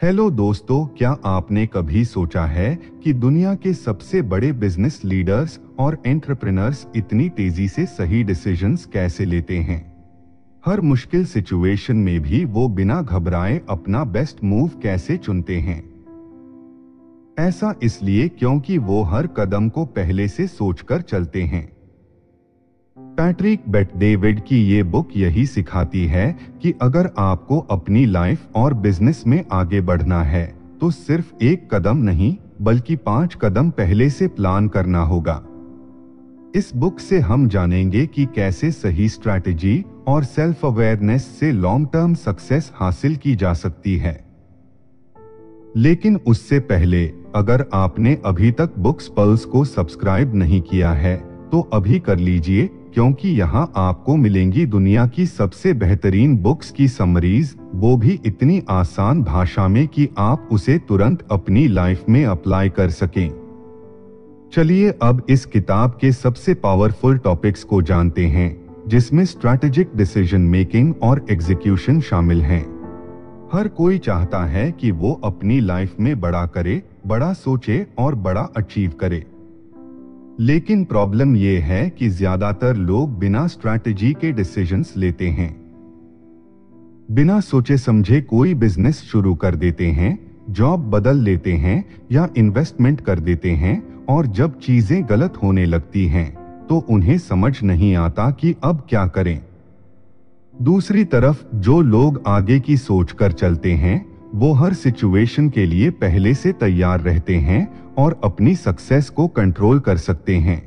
Hello दोस्तों, क्या आपने कभी सोचा है कि दुनिया के सबसे बड़े बिजनेस लीडर्स और एंटरप्रेन्योर्स इतनी तेजी से सही डिसीजंस कैसे लेते हैं? हर मुश्किल सिचुएशन में भी वो बिना घबराए अपना बेस्ट मूव कैसे चुनते हैं? ऐसा इसलिए क्योंकि वो हर कदम को पहले से सोचकर चलते हैं। पैट्रिक बेट-डेविड की ये बुक यही सिखाती है कि अगर आपको अपनी लाइफ और बिजनेस में आगे बढ़ना है तो सिर्फ एक कदम नहीं बल्कि 5 कदम पहले से प्लान करना होगा। इस बुक से हम जानेंगे कि कैसे सही स्ट्रैटेजी और सेल्फ अवेयरनेस से लॉन्ग टर्म सक्सेस हासिल की जा सकती है। लेकिन उससे पहले, अगर आपने अभी तक बुक्स पल्स को सब्सक्राइब नहीं किया है तो अभी कर लीजिए, क्योंकि यहाँ आपको मिलेंगी दुनिया की सबसे बेहतरीन बुक्स की समरीज, वो भी इतनी आसान भाषा में कि आप उसे तुरंत अपनी लाइफ में अप्लाई कर सकें। चलिए अब इस किताब के सबसे पावरफुल टॉपिक्स को जानते हैं, जिसमें स्ट्रैटेजिक डिसीजन मेकिंग और एग्जीक्यूशन शामिल हैं। हर कोई चाहता है कि वो अपनी लाइफ में बड़ा करे, बड़ा सोचे और बड़ा अचीव करे। लेकिन प्रॉब्लम ये है कि ज्यादातर लोग बिना स्ट्रैटेजी के डिसीजंस लेते हैं। बिना सोचे समझे कोई बिजनेस शुरू कर देते हैं, जॉब बदल लेते हैं या इन्वेस्टमेंट कर देते हैं, और जब चीजें गलत होने लगती हैं तो उन्हें समझ नहीं आता कि अब क्या करें। दूसरी तरफ जो लोग आगे की सोच कर चलते हैं वो हर सिचुएशन के लिए पहले से तैयार रहते हैं और अपनी सक्सेस को कंट्रोल कर सकते हैं।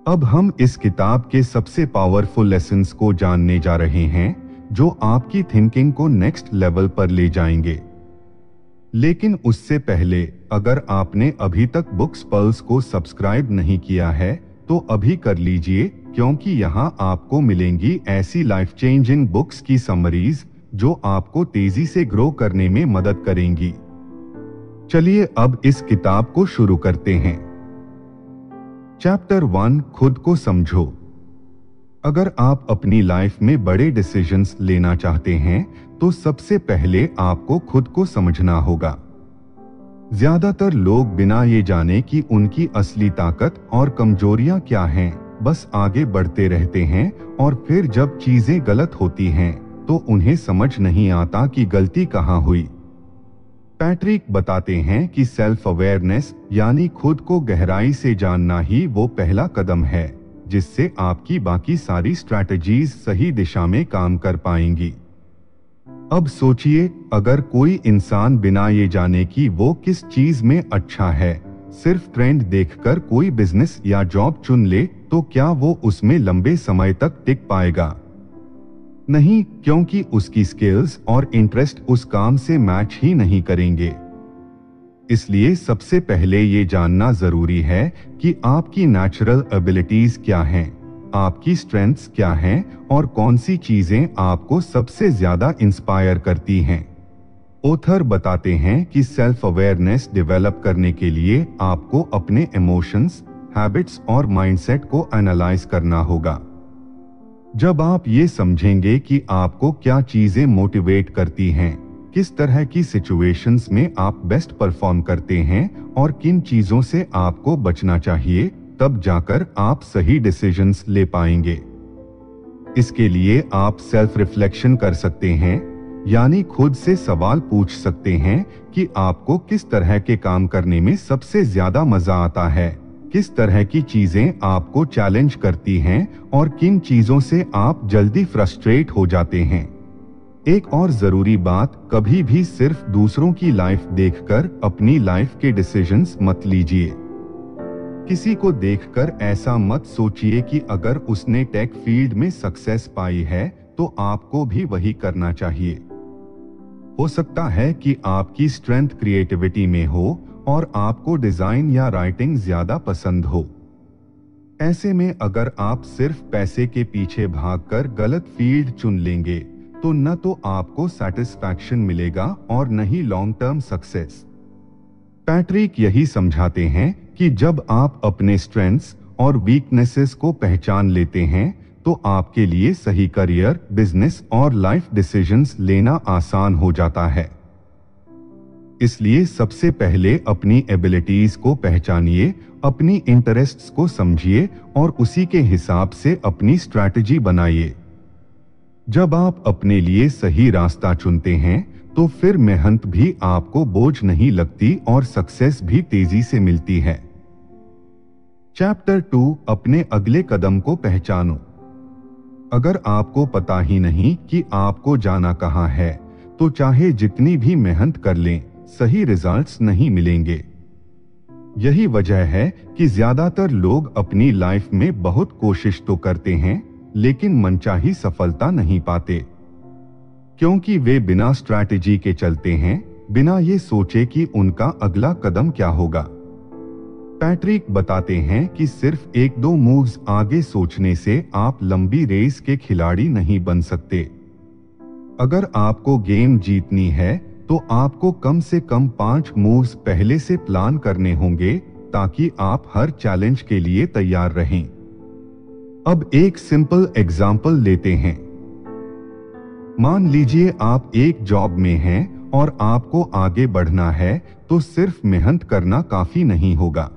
अब हम इस किताब के सबसे पावरफुल लेसन्स को जानने जा रहे हैं, जो आपकी थिंकिंग को नेक्स्ट लेवल पर ले जाएंगे। लेकिन उससे पहले, अगर आपने अभी तक बुक्स पल्स को सब्सक्राइब नहीं किया है तो अभी कर लीजिए, क्योंकि यहाँ आपको मिलेंगी ऐसी लाइफ चेंजिंग बुक्स की समरीज जो आपको तेजी से ग्रो करने में मदद करेंगी। चलिए अब इस किताब को शुरू करते हैं। चैप्टर 1, खुद को समझो। अगर आप अपनी लाइफ में बड़े डिसीजंस लेना चाहते हैं तो सबसे पहले आपको खुद को समझना होगा। ज्यादातर लोग बिना ये जाने कि उनकी असली ताकत और कमजोरियां क्या हैं, बस आगे बढ़ते रहते हैं, और फिर जब चीजें गलत होती हैं तो उन्हें समझ नहीं आता कि गलती कहाँ हुई। पैट्रिक बताते हैं कि सेल्फ अवेयरनेस यानी खुद को गहराई से जानना ही वो पहला कदम है, जिससे आपकी बाकी सारी स्ट्रैटेजीज सही दिशा में काम कर पाएंगी। अब सोचिए, अगर कोई इंसान बिना ये जाने कि वो किस चीज में अच्छा है, सिर्फ ट्रेंड देखकर कोई बिजनेस या जॉब चुन ले, तो क्या वो उसमें लंबे समय तक टिक पाएगा? नहीं, क्योंकि उसकी स्किल्स और इंटरेस्ट उस काम से मैच ही नहीं करेंगे। इसलिए सबसे पहले ये जानना जरूरी है कि आपकी नेचुरल एबिलिटीज क्या हैं, आपकी स्ट्रेंथ्स क्या हैं और कौन सी चीजें आपको सबसे ज्यादा इंस्पायर करती हैं। ऑथर बताते हैं कि सेल्फ अवेयरनेस डेवलप करने के लिए आपको अपने इमोशंस, हैबिट्स और माइंडसेट को एनालाइज करना होगा। जब आप ये समझेंगे कि आपको क्या चीजें मोटिवेट करती हैं, किस तरह की सिचुएशंस में आप बेस्ट परफॉर्म करते हैं और किन चीजों से आपको बचना चाहिए, तब जाकर आप सही डिसीजंस ले पाएंगे। इसके लिए आप सेल्फ रिफ्लेक्शन कर सकते हैं, यानी खुद से सवाल पूछ सकते हैं कि आपको किस तरह के काम करने में सबसे ज्यादा मजा आता है, किस तरह की चीजें आपको चैलेंज करती हैं और किन चीजों से आप जल्दी फ्रस्ट्रेट हो जाते हैं। एक और जरूरी बात, कभी भी सिर्फ दूसरों की लाइफ देखकर अपनी लाइफ के डिसीजंस मत लीजिए। किसी को देखकर ऐसा मत सोचिए कि अगर उसने टेक फील्ड में सक्सेस पाई है तो आपको भी वही करना चाहिए। हो सकता है कि आपकी स्ट्रेंथ क्रिएटिविटी में हो और आपको डिजाइन या राइटिंग ज्यादा पसंद हो। ऐसे में अगर आप सिर्फ पैसे के पीछे भागकर गलत फील्ड चुन लेंगे तो न तो आपको सैटिस्फैक्शन मिलेगा और न ही लॉन्ग टर्म सक्सेस। पैट्रिक यही समझाते हैं कि जब आप अपने स्ट्रेंथ्स और वीकनेसेस को पहचान लेते हैं तो आपके लिए सही करियर, बिजनेस और लाइफ डिसीजंस लेना आसान हो जाता है। इसलिए सबसे पहले अपनी एबिलिटीज को पहचानिए, अपनी इंटरेस्ट्स को समझिए और उसी के हिसाब से अपनी स्ट्रैटेजी बनाइए। जब आप अपने लिए सही रास्ता चुनते हैं तो फिर मेहनत भी आपको बोझ नहीं लगती और सक्सेस भी तेजी से मिलती है। चैप्टर 2, अपने अगले कदम को पहचानो। अगर आपको पता ही नहीं कि आपको जाना कहां है, तो चाहे जितनी भी मेहनत कर लें, सही रिजल्ट्स नहीं मिलेंगे। यही वजह है कि ज्यादातर लोग अपनी लाइफ में बहुत कोशिश तो करते हैं, लेकिन मनचाही सफलता नहीं पाते, क्योंकि वे बिना स्ट्रैटेजी के चलते हैं, बिना ये सोचे कि उनका अगला कदम क्या होगा। पैट्रिक बताते हैं कि सिर्फ 1-2 मूव्स आगे सोचने से आप लंबी रेस के खिलाड़ी नहीं बन सकते। अगर आपको गेम जीतनी है तो आपको कम से कम 5 मूव्स पहले से प्लान करने होंगे, ताकि आप हर चैलेंज के लिए तैयार रहें। अब एक सिंपल एग्जाम्पल लेते हैं। मान लीजिए आप एक जॉब में हैं और आपको आगे बढ़ना है, तो सिर्फ मेहनत करना काफी नहीं होगा।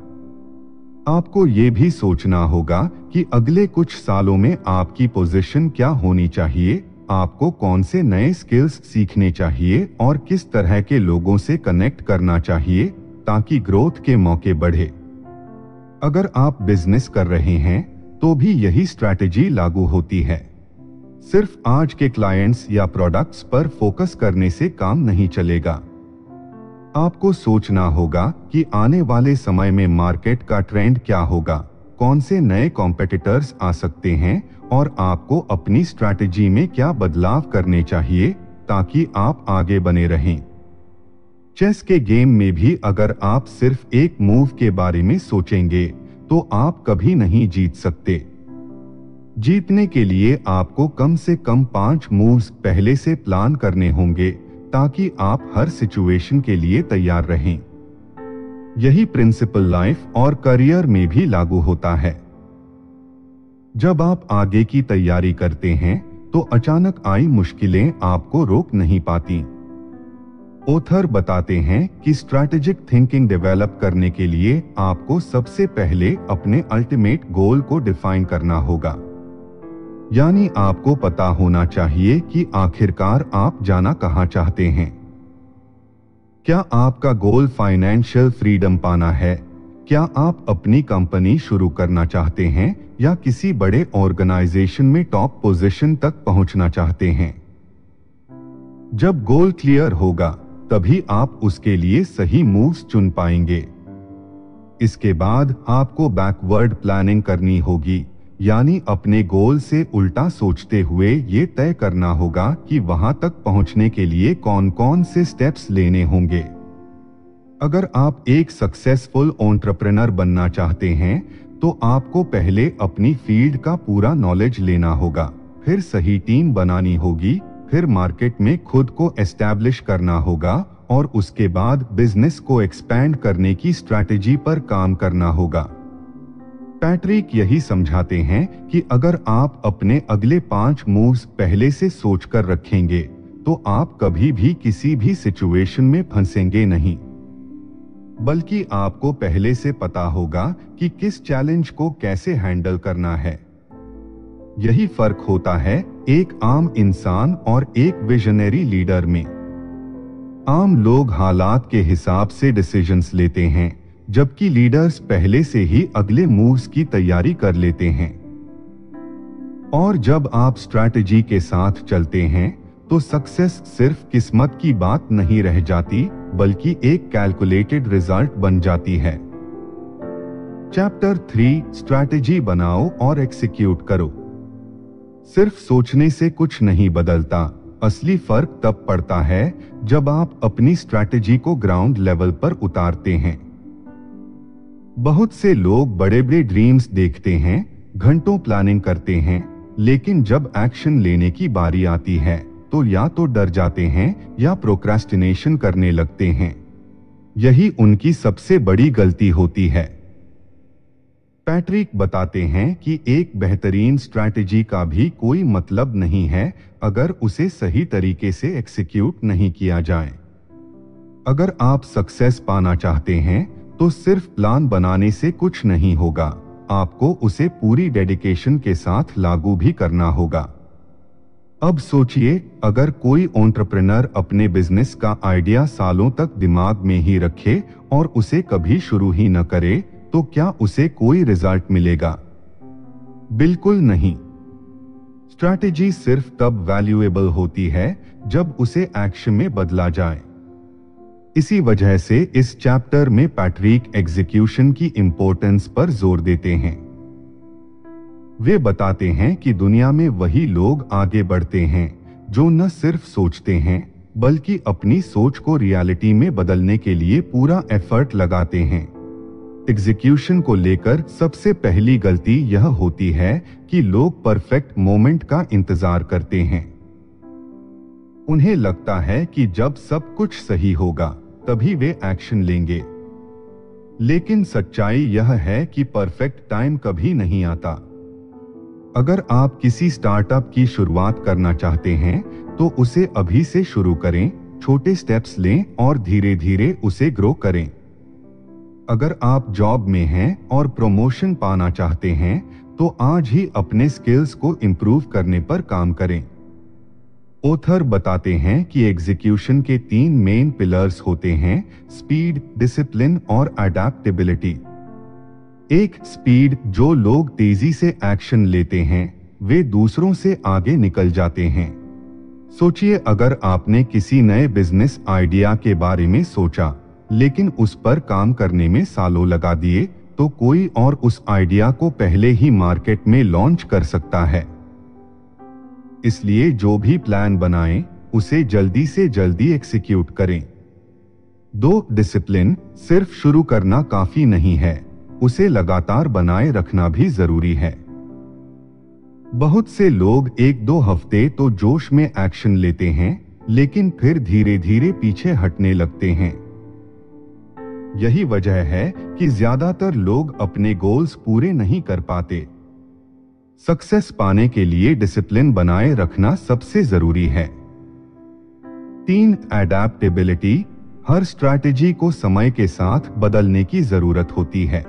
आपको ये भी सोचना होगा कि अगले कुछ सालों में आपकी पोजीशन क्या होनी चाहिए, आपको कौन से नए स्किल्स सीखने चाहिए और किस तरह के लोगों से कनेक्ट करना चाहिए ताकि ग्रोथ के मौके बढ़े। अगर आप बिजनेस कर रहे हैं तो भी यही स्ट्रैटेजी लागू होती है। सिर्फ आज के क्लाइंट्स या प्रोडक्ट्स पर फोकस करने से काम नहीं चलेगा। आपको सोचना होगा कि आने वाले समय में मार्केट का ट्रेंड क्या होगा, कौन से नए कॉम्पिटिटर्स आ सकते हैं और आपको अपनी स्ट्रैटेजी में क्या बदलाव करने चाहिए ताकि आप आगे बने रहें। चेस के गेम में भी अगर आप सिर्फ एक मूव के बारे में सोचेंगे तो आप कभी नहीं जीत सकते। जीतने के लिए आपको कम से कम 5 मूव्स पहले से प्लान करने होंगे, ताकि आप हर सिचुएशन के लिए तैयार रहें। यही प्रिंसिपल लाइफ और करियर में भी लागू होता है। जब आप आगे की तैयारी करते हैं तो अचानक आई मुश्किलें आपको रोक नहीं पाती। ऑथर बताते हैं कि स्ट्रैटेजिक थिंकिंग डेवलप करने के लिए आपको सबसे पहले अपने अल्टीमेट गोल को डिफाइन करना होगा। यानी आपको पता होना चाहिए कि आखिरकार आप जाना कहां चाहते हैं। क्या आपका गोल फाइनेंशियल फ्रीडम पाना है? क्या आप अपनी कंपनी शुरू करना चाहते हैं या किसी बड़े ऑर्गेनाइजेशन में टॉप पोजीशन तक पहुंचना चाहते हैं? जब गोल क्लियर होगा तभी आप उसके लिए सही मूव्स चुन पाएंगे। इसके बाद आपको बैकवर्ड प्लानिंग करनी होगी, यानी अपने गोल से उल्टा सोचते हुए ये तय करना होगा कि वहां तक पहुंचने के लिए कौन कौन से स्टेप्स लेने होंगे। अगर आप एक सक्सेसफुल एंटरप्रेन्योर बनना चाहते हैं तो आपको पहले अपनी फील्ड का पूरा नॉलेज लेना होगा, फिर सही टीम बनानी होगी, फिर मार्केट में खुद को एस्टैब्लिश करना होगा और उसके बाद बिजनेस को एक्सपैंड करने की स्ट्रैटेजी पर काम करना होगा। पैट्रिक यही समझाते हैं कि अगर आप अपने अगले 5 मूव्स पहले से सोचकर रखेंगे तो आप कभी भी किसी भी सिचुएशन में फंसेंगे नहीं, बल्कि आपको पहले से पता होगा कि किस चैलेंज को कैसे हैंडल करना है। यही फर्क होता है एक आम इंसान और एक विजनरी लीडर में। आम लोग हालात के हिसाब से डिसीजंस लेते हैं, जबकि लीडर्स पहले से ही अगले मूव्स की तैयारी कर लेते हैं। और जब आप स्ट्रैटेजी के साथ चलते हैं तो सक्सेस सिर्फ किस्मत की बात नहीं रह जाती, बल्कि एक कैलकुलेटेड रिजल्ट बन जाती है। चैप्टर 3, स्ट्रैटेजी बनाओ और एग्जीक्यूट करो। सिर्फ सोचने से कुछ नहीं बदलता, असली फर्क तब पड़ता है जब आप अपनी स्ट्रैटेजी को ग्राउंड लेवल पर उतारते हैं। बहुत से लोग बड़े बड़े ड्रीम्स देखते हैं, घंटों प्लानिंग करते हैं, लेकिन जब एक्शन लेने की बारी आती है तो या तो डर जाते हैं या प्रोक्रेस्टिनेशन करने लगते हैं। यही उनकी सबसे बड़ी गलती होती है। पैट्रिक बताते हैं कि एक बेहतरीन स्ट्रैटेजी का भी कोई मतलब नहीं है अगर उसे सही तरीके से एग्जीक्यूट नहीं किया जाए। अगर आप सक्सेस पाना चाहते हैं तो सिर्फ प्लान बनाने से कुछ नहीं होगा, आपको उसे पूरी डेडिकेशन के साथ लागू भी करना होगा। अब सोचिए, अगर कोई एंटरप्रेन्योर अपने बिजनेस का आइडिया सालों तक दिमाग में ही रखे और उसे कभी शुरू ही न करे, तो क्या उसे कोई रिजल्ट मिलेगा? बिल्कुल नहीं। स्ट्रैटेजी सिर्फ तब वैल्यूएबल होती है जब उसे एक्शन में बदला जाए। इसी वजह से इस चैप्टर में पैट्रिक एग्जीक्यूशन की इंपॉर्टेंस पर जोर देते हैं। वे बताते हैं कि दुनिया में वही लोग आगे बढ़ते हैं जो न सिर्फ सोचते हैं बल्कि अपनी सोच को रियलिटी में बदलने के लिए पूरा एफर्ट लगाते हैं। एग्जीक्यूशन को लेकर सबसे पहली गलती यह होती है कि लोग परफेक्ट मोमेंट का इंतजार करते हैं। उन्हें लगता है कि जब सब कुछ सही होगा तभी वे एक्शन लेंगे, लेकिन सच्चाई यह है कि परफेक्ट टाइम कभी नहीं आता। अगर आप किसी स्टार्टअप की शुरुआत करना चाहते हैं तो उसे अभी से शुरू करें, छोटे स्टेप्स लें और धीरे धीरे उसे ग्रो करें। अगर आप जॉब में हैं और प्रमोशन पाना चाहते हैं तो आज ही अपने स्किल्स को इम्प्रूव करने पर काम करें। ऑथर बताते हैं कि एग्जीक्यूशन के 3 मेन पिलर्स होते हैं: स्पीड, डिसिप्लिन और अडैप्टेबिलिटी। एक स्पीड, जो लोग तेजी से एक्शन लेते हैं वे दूसरों से आगे निकल जाते हैं। सोचिए, अगर आपने किसी नए बिजनेस आइडिया के बारे में सोचा लेकिन उस पर काम करने में सालों लगा दिए, तो कोई और उस आइडिया को पहले ही मार्केट में लॉन्च कर सकता है। इसलिए जो भी प्लान बनाएं, उसे जल्दी से जल्दी एग्जीक्यूट करें। 2. डिसिप्लिन, सिर्फ शुरू करना काफी नहीं है, उसे लगातार बनाए रखना भी जरूरी है। बहुत से लोग 1-2 हफ्ते तो जोश में एक्शन लेते हैं, लेकिन फिर धीरे धीरे पीछे हटने लगते हैं। यही वजह है कि ज्यादातर लोग अपने गोल्स पूरे नहीं कर पाते। सक्सेस पाने के लिए डिसिप्लिन बनाए रखना सबसे जरूरी है। 3. अडैप्टेबिलिटी, हर स्ट्रैटेजी को समय के साथ बदलने की जरूरत होती है।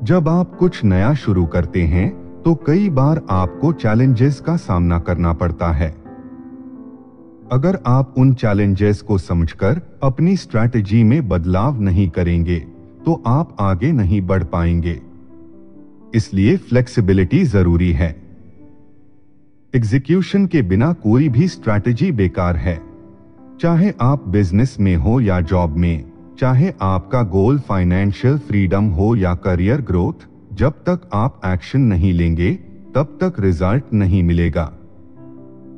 जब आप कुछ नया शुरू करते हैं तो कई बार आपको चैलेंजेस का सामना करना पड़ता है। अगर आप उन चैलेंजेस को समझकर अपनी स्ट्रैटेजी में बदलाव नहीं करेंगे तो आप आगे नहीं बढ़ पाएंगे। इसलिए फ्लेक्सिबिलिटी जरूरी है। एग्जीक्यूशन के बिना कोई भी स्ट्रैटेजी बेकार है। चाहे आप बिजनेस में हो या जॉब में, चाहे आपका गोल फाइनेंशियल फ्रीडम हो या करियर ग्रोथ, जब तक आप एक्शन नहीं लेंगे तब तक रिजल्ट नहीं मिलेगा।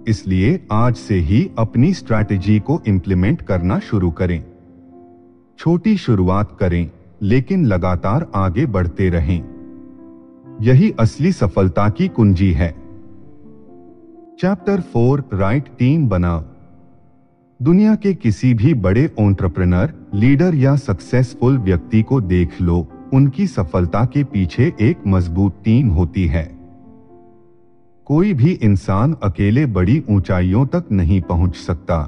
इसलिए आज से ही अपनी स्ट्रैटेजी को इंप्लीमेंट करना शुरू करें। छोटी शुरुआत करें, लेकिन लगातार आगे बढ़ते रहें। यही असली सफलता की कुंजी है। चैप्टर 4, राइट टीम बनाओ। दुनिया के किसी भी बड़े एंटरप्रेन्योर, लीडर या सक्सेसफुल व्यक्ति को देख लो, उनकी सफलता के पीछे एक मजबूत टीम होती है। कोई भी इंसान अकेले बड़ी ऊंचाइयों तक नहीं पहुंच सकता।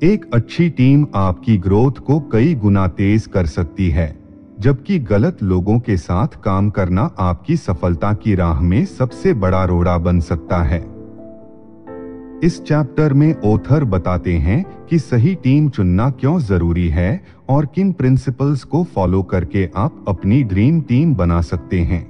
एक अच्छी टीम आपकी ग्रोथ को कई गुना तेज कर सकती है, जबकि गलत लोगों के साथ काम करना आपकी सफलता की राह में सबसे बड़ा रोड़ा बन सकता है। इस चैप्टर में ऑथर बताते हैं कि सही टीम चुनना क्यों जरूरी है और किन प्रिंसिपल्स को फॉलो करके आप अपनी ड्रीम टीम बना सकते हैं।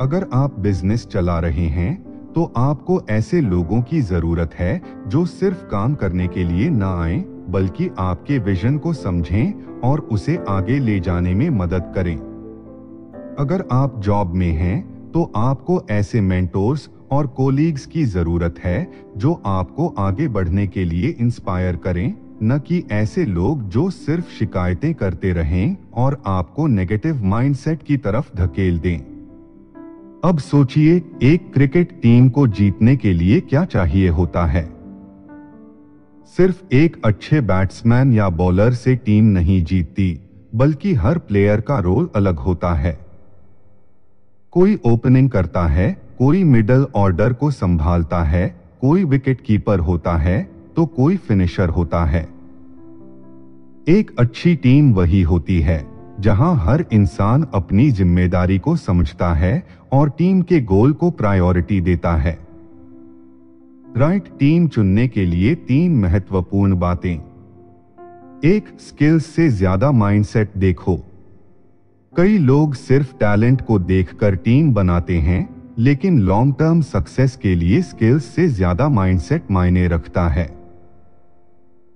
अगर आप बिजनेस चला रहे हैं तो आपको ऐसे लोगों की जरूरत है जो सिर्फ काम करने के लिए ना आए, बल्कि आपके विजन को समझें और उसे आगे ले जाने में मदद करें। अगर आप जॉब में हैं तो आपको ऐसे मेंटोर्स और कोलीग्स की जरूरत है जो आपको आगे बढ़ने के लिए इंस्पायर करें, न कि ऐसे लोग जो सिर्फ शिकायतें करते रहें और आपको नेगेटिव माइंडसेट की तरफ धकेल दें। अब सोचिए, एक क्रिकेट टीम को जीतने के लिए क्या चाहिए होता है? सिर्फ एक अच्छे बैट्समैन या बॉलर से टीम नहीं जीतती, बल्कि हर प्लेयर का रोल अलग होता है। कोई ओपनिंग करता है, कोई मिडल ऑर्डर को संभालता है, कोई विकेट कीपर होता है, तो कोई फिनिशर होता है। एक अच्छी टीम वही होती है जहां हर इंसान अपनी जिम्मेदारी को समझता है और टीम के गोल को प्रायोरिटी देता है। राइट टीम चुनने के लिए 3 महत्वपूर्ण बातें। 1. स्किल्स से ज्यादा माइंडसेट देखो। कई लोग सिर्फ टैलेंट को देखकर टीम बनाते हैं, लेकिन लॉन्ग टर्म सक्सेस के लिए स्किल्स से ज्यादा माइंडसेट मायने रखता है।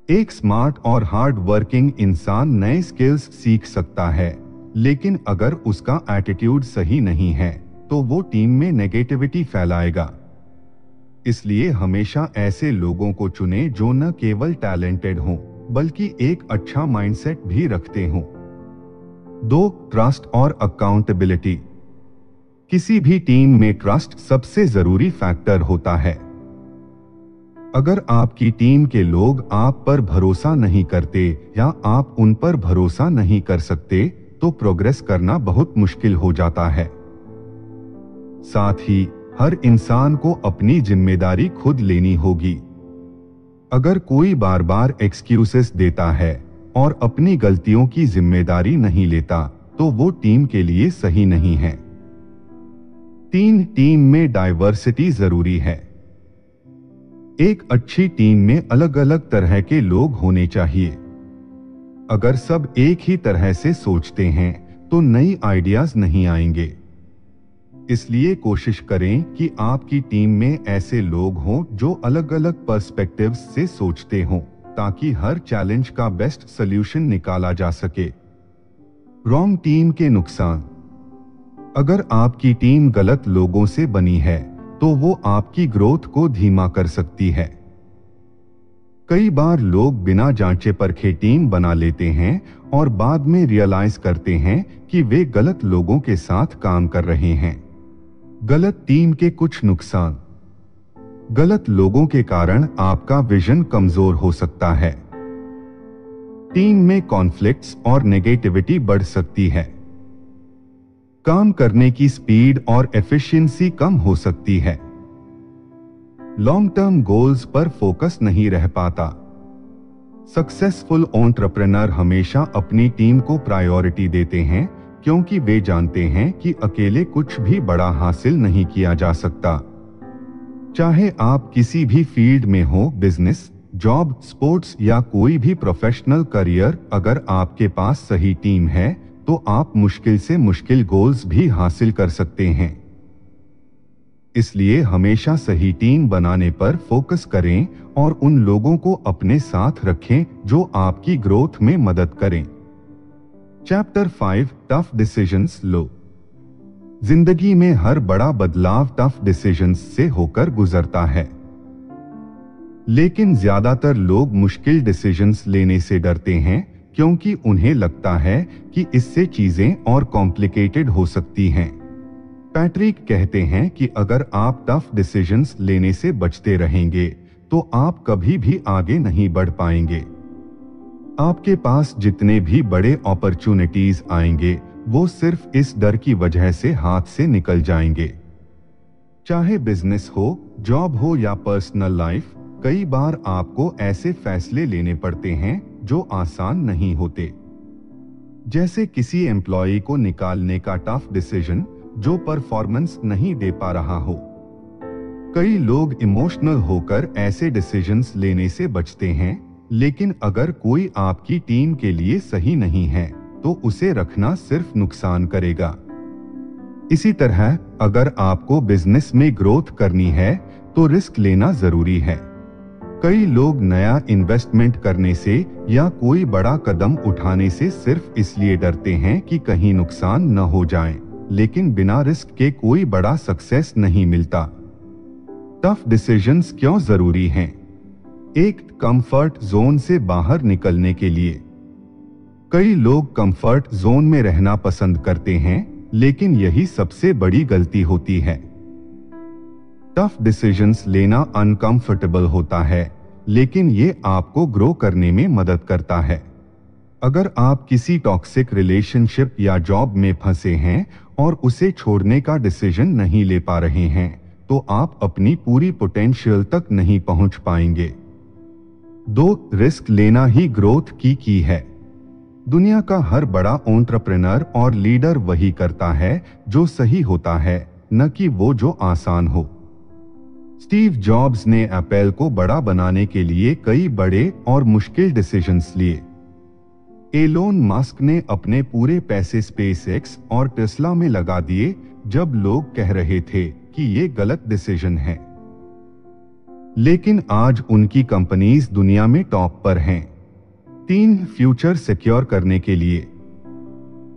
एक स्मार्ट और हार्ड वर्किंग इंसान नए स्किल्स सीख सकता है, लेकिन अगर उसका एटीट्यूड सही नहीं है तो वो टीम में नेगेटिविटी फैलाएगा। इसलिए हमेशा ऐसे लोगों को चुनें जो न केवल टैलेंटेड हों बल्कि एक अच्छा माइंडसेट भी रखते हों। 2. ट्रस्ट और अकाउंटेबिलिटी। किसी भी टीम में ट्रस्ट सबसे जरूरी फैक्टर होता है। अगर आपकी टीम के लोग आप पर भरोसा नहीं करते या आप उन पर भरोसा नहीं कर सकते तो प्रोग्रेस करना बहुत मुश्किल हो जाता है। साथ ही हर इंसान को अपनी जिम्मेदारी खुद लेनी होगी। अगर कोई बार बार एक्सक्यूजेस देता है और अपनी गलतियों की जिम्मेदारी नहीं लेता तो वो टीम के लिए सही नहीं है। 3. टीम में डाइवर्सिटी जरूरी है। एक अच्छी टीम में अलग अलग तरह के लोग होने चाहिए। अगर सब एक ही तरह से सोचते हैं तो नई आइडियाज नहीं आएंगे। इसलिए कोशिश करें कि आपकी टीम में ऐसे लोग हों जो अलग अलग पर्सपेक्टिव्स से सोचते हों, ताकि हर चैलेंज का बेस्ट सॉल्यूशन निकाला जा सके। रॉन्ग टीम के नुकसान। अगर आपकी टीम गलत लोगों से बनी है तो वो आपकी ग्रोथ को धीमा कर सकती है। कई बार लोग बिना जांचे परखे टीम बना लेते हैं और बाद में रियलाइज करते हैं कि वे गलत लोगों के साथ काम कर रहे हैं। गलत टीम के कुछ नुकसान। गलत लोगों के कारण आपका विजन कमजोर हो सकता है। टीम में कॉन्फ्लिक्ट्स और नेगेटिविटी बढ़ सकती है। काम करने की स्पीड और एफिशिएंसी कम हो सकती है। लॉन्ग टर्म गोल्स पर फोकस नहीं रह पाता। सक्सेसफुल एंटरप्रेन्योर हमेशा अपनी टीम को प्रायोरिटी देते हैं क्योंकि वे जानते हैं कि अकेले कुछ भी बड़ा हासिल नहीं किया जा सकता। चाहे आप किसी भी फील्ड में हो, बिजनेस, जॉब, स्पोर्ट्स या कोई भी प्रोफेशनल करियर, अगर आपके पास सही टीम है तो आप मुश्किल से मुश्किल गोल्स भी हासिल कर सकते हैं। इसलिए हमेशा सही टीम बनाने पर फोकस करें और उन लोगों को अपने साथ रखें जो आपकी ग्रोथ में मदद करें। चैप्टर 5 टफ डिसीजंस लो। जिंदगी में हर बड़ा बदलाव टफ डिसीजंस से होकर गुजरता है, लेकिन ज्यादातर लोग मुश्किल डिसीजंस लेने से डरते हैं क्योंकि उन्हें लगता है कि इससे चीजें और कॉम्प्लिकेटेड हो सकती हैं। पैट्रिक कहते हैं कि अगर आप टफ डिसीजंस लेने से बचते रहेंगे तो आप कभी भी आगे नहीं बढ़ पाएंगे। आपके पास जितने भी बड़े अपॉर्चुनिटीज आएंगे वो सिर्फ इस डर की वजह से हाथ से निकल जाएंगे। चाहे बिजनेस हो, जॉब हो या पर्सनल लाइफ, कई बार आपको ऐसे फैसले लेने पड़ते हैं जो आसान नहीं होते। जैसे किसी एम्प्लॉय को निकालने का टफ डिसीजन जो परफॉर्मेंस नहीं दे पा रहा हो। कई लोग इमोशनल होकर ऐसे डिसीजंस लेने से बचते हैं, लेकिन अगर कोई आपकी टीम के लिए सही नहीं है तो उसे रखना सिर्फ नुकसान करेगा। इसी तरह अगर आपको बिजनेस में ग्रोथ करनी है तो रिस्क लेना जरूरी है। कई लोग नया इन्वेस्टमेंट करने से या कोई बड़ा कदम उठाने से सिर्फ इसलिए डरते हैं कि कहीं नुकसान न हो जाए, लेकिन बिना रिस्क के कोई बड़ा सक्सेस नहीं मिलता। टफ डिसीजंस क्यों जरूरी हैं? एक, कंफर्ट जोन से बाहर निकलने के लिए। कई लोग कंफर्ट जोन में रहना पसंद करते हैं, लेकिन यही सबसे बड़ी गलती होती है। टफ डिसीजंस लेना अनकंफर्टेबल होता है, लेकिन ये आपको ग्रो करने में मदद करता है। अगर आप किसी टॉक्सिक रिलेशनशिप या जॉब में फंसे हैं और उसे छोड़ने का डिसीजन नहीं ले पा रहे हैं, तो आप अपनी पूरी पोटेंशियल तक नहीं पहुंच पाएंगे। दो, रिस्क लेना ही ग्रोथ की है। दुनिया का हर बड़ा एंटरप्रेन्योर और लीडर वही करता है जो सही होता है, न कि वो जो आसान हो। स्टीव जॉब्स ने एप्पल को बड़ा बनाने के लिए कई बड़े और मुश्किल डिसीजंस लिए। एलोन मस्क ने अपने पूरे पैसे स्पेसएक्स और टेस्ला में लगा दिए जब लोग कह रहे थे कि ये गलत डिसीजन है। लेकिन आज उनकी कंपनीज दुनिया में टॉप पर हैं। 3, फ्यूचर सिक्योर करने के लिए।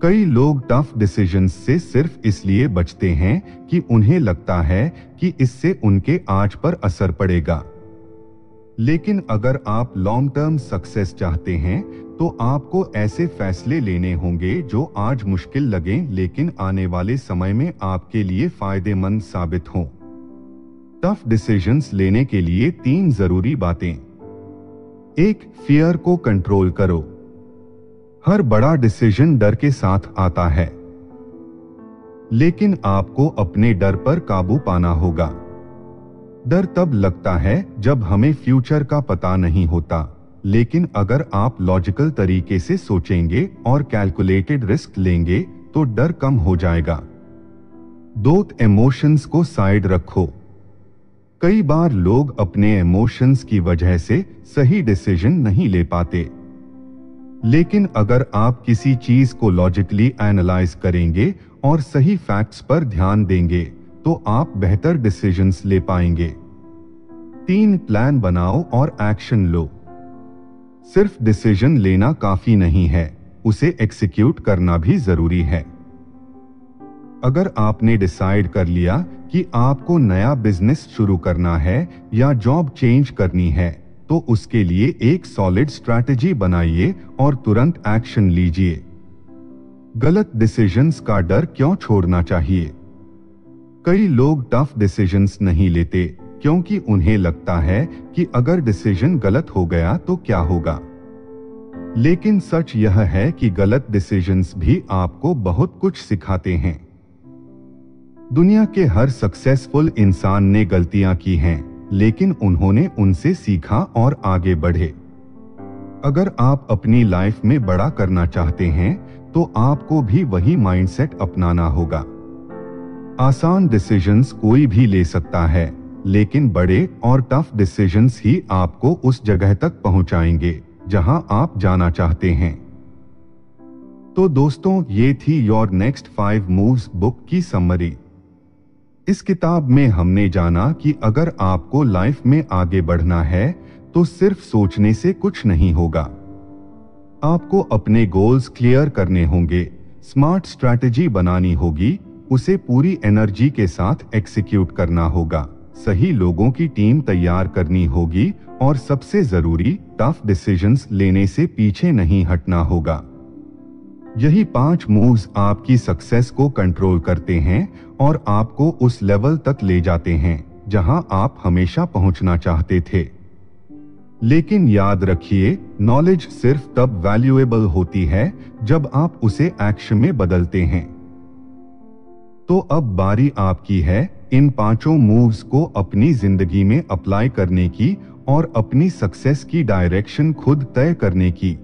कई लोग टफ डिसीजंस से सिर्फ इसलिए बचते हैं कि उन्हें लगता है कि इससे उनके आज पर असर पड़ेगा। लेकिन अगर आप लॉन्ग टर्म सक्सेस चाहते हैं तो आपको ऐसे फैसले लेने होंगे जो आज मुश्किल लगें लेकिन आने वाले समय में आपके लिए फायदेमंद साबित हों। टफ डिसीजंस लेने के लिए 3 जरूरी बातें। 1, फियर को कंट्रोल करो। हर बड़ा डिसीजन डर के साथ आता है, लेकिन आपको अपने डर पर काबू पाना होगा। डर तब लगता है जब हमें फ्यूचर का पता नहीं होता, लेकिन अगर आप लॉजिकल तरीके से सोचेंगे और कैलकुलेटेड रिस्क लेंगे तो डर कम हो जाएगा। 2, इमोशंस को साइड रखो। कई बार लोग अपने इमोशंस की वजह से सही डिसीजन नहीं ले पाते, लेकिन अगर आप किसी चीज को लॉजिकली एनालाइज करेंगे और सही फैक्ट्स पर ध्यान देंगे तो आप बेहतर डिसीजंस ले पाएंगे। 3, प्लान बनाओ और एक्शन लो। सिर्फ डिसीजन लेना काफी नहीं है, उसे एग्जीक्यूट करना भी जरूरी है। अगर आपने डिसाइड कर लिया कि आपको नया बिजनेस शुरू करना है या जॉब चेंज करनी है तो उसके लिए एक सॉलिड स्ट्रैटेजी बनाइए और तुरंत एक्शन लीजिए। गलत डिसीजंस का डर क्यों छोड़ना चाहिए? कई लोग टफ डिसीजंस नहीं लेते क्योंकि उन्हें लगता है कि अगर डिसीजन गलत हो गया तो क्या होगा। लेकिन सच यह है कि गलत डिसीजंस भी आपको बहुत कुछ सिखाते हैं। दुनिया के हर सक्सेसफुल इंसान ने गलतियां की हैं, लेकिन उन्होंने उनसे सीखा और आगे बढ़े। अगर आप अपनी लाइफ में बड़ा करना चाहते हैं तो आपको भी वही माइंडसेट अपनाना होगा। आसान डिसीजंस कोई भी ले सकता है, लेकिन बड़े और टफ डिसीजंस ही आपको उस जगह तक पहुंचाएंगे जहां आप जाना चाहते हैं। तो दोस्तों, ये थी योर नेक्स्ट 5 मूव्स बुक की समरी। इस किताब में हमने जाना कि अगर आपको लाइफ में आगे बढ़ना है तो सिर्फ सोचने से कुछ नहीं होगा। आपको अपने गोल्स क्लियर करने होंगे, स्मार्ट स्ट्रैटेजी बनानी होगी, उसे पूरी एनर्जी के साथ एग्जीक्यूट करना होगा, सही लोगों की टीम तैयार करनी होगी और सबसे जरूरी टफ डिसीजंस लेने से पीछे नहीं हटना होगा। यही 5 मूव्स आपकी सक्सेस को कंट्रोल करते हैं और आपको उस लेवल तक ले जाते हैं जहां आप हमेशा पहुंचना चाहते थे। लेकिन याद रखिए, नॉलेज सिर्फ तब वैल्यूएबल होती है जब आप उसे एक्शन में बदलते हैं। तो अब बारी आपकी है इन 5 मूव्स को अपनी जिंदगी में अप्लाई करने की और अपनी सक्सेस की डायरेक्शन खुद तय करने की।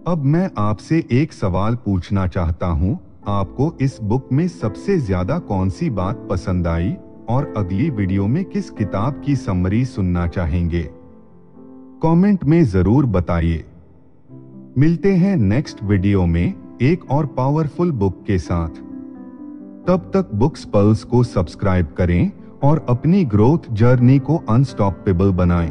अब मैं आपसे एक सवाल पूछना चाहता हूं, आपको इस बुक में सबसे ज्यादा कौन सी बात पसंद आई और अगली वीडियो में किस किताब की समरी सुनना चाहेंगे? कमेंट में जरूर बताइए। मिलते हैं नेक्स्ट वीडियो में एक और पावरफुल बुक के साथ। तब तक बुक्स पल्स को सब्सक्राइब करें और अपनी ग्रोथ जर्नी को अनस्टॉपेबल बनाएं।